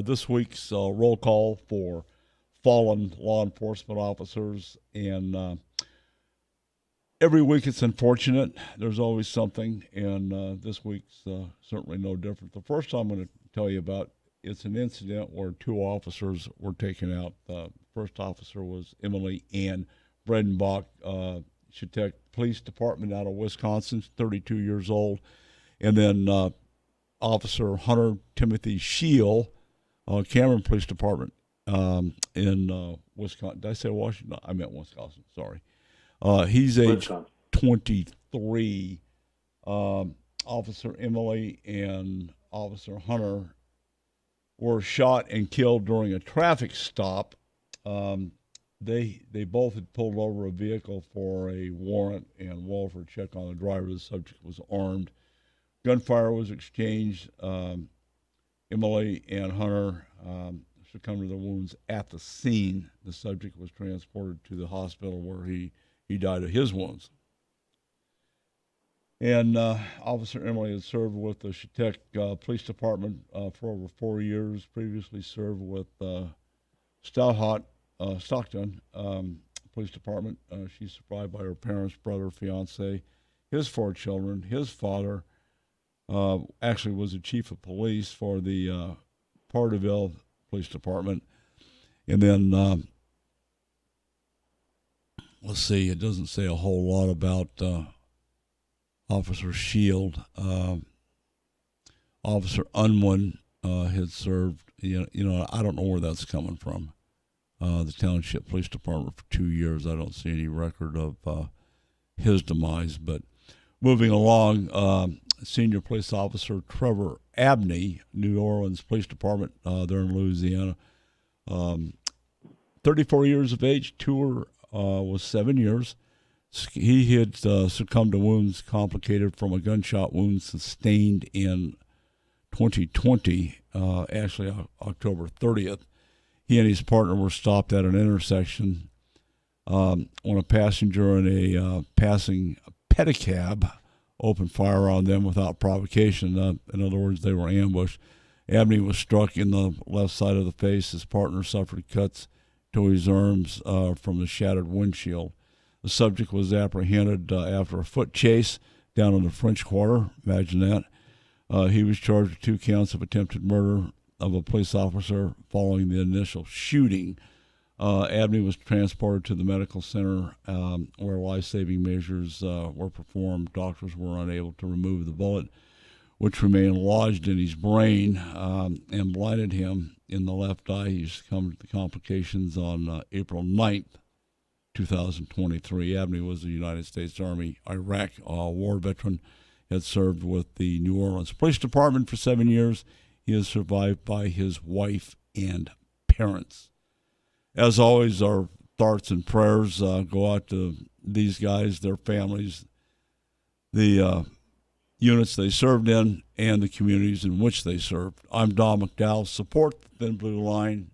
This week's roll call for fallen law enforcement officers, and every week it's unfortunate. There's always something, and this week's certainly no different. The first I'm going to tell you about, it's an incident where two officers were taken out. The first officer was Emily Ann Bredenbach, Chetek Police Department out of Wisconsin, 32 years old, and then Officer Hunter Timothy Scheel, Cameron Police Department in Wisconsin. Did I say Washington? No, I meant Wisconsin. Sorry. He's age 23. Officer Emily and Officer Hunter were shot and killed during a traffic stop. They both had pulled over a vehicle for a warrant and welfare check on the driver. The subject was armed. Gunfire was exchanged. Emily and Hunter succumbed to their wounds at the scene. The subject was transported to the hospital where he died of his wounds. And Officer Emily had served with the Chetek Police Department for over 4 years, previously served with Stockton Police Department. She's survived by her parents, brother, fiance, his 4 children. His father actually was the chief of police for the Parderville Police Department. And then, let's see, it doesn't say a whole lot about Officer Shield. Officer Unwin had served, I don't know where that's coming from. The Township Police Department for 2 years. I don't see any record of his demise. But moving along, Senior Police Officer Trevor Abney, New Orleans Police Department, there in Louisiana. 34 years of age, tour was 7 years. He had succumbed to wounds complicated from a gunshot wound sustained in 2020, actually October 30th. He and his partner were stopped at an intersection when a passenger in a passing pedicab opened fire on them without provocation. In other words, they were ambushed. Abney was struck in the left side of the face. His partner suffered cuts to his arms from the shattered windshield. The subject was apprehended after a foot chase down in the French Quarter. Imagine that. He was charged with 2 counts of attempted murder of a police officer following the initial shooting. Abney was transported to the medical center where life-saving measures were performed. Doctors were unable to remove the bullet, which remained lodged in his brain and blinded him in the left eye. He succumbed to the complications on April 9th, 2023. Abney was a United States Army Iraq war veteran, had served with the New Orleans Police Department for 7 years. He is survived by his wife and parents. As always, our thoughts and prayers go out to these guys, their families, the units they served in, and the communities in which they served. I'm Don McDowell. Support the Thin Blue Line.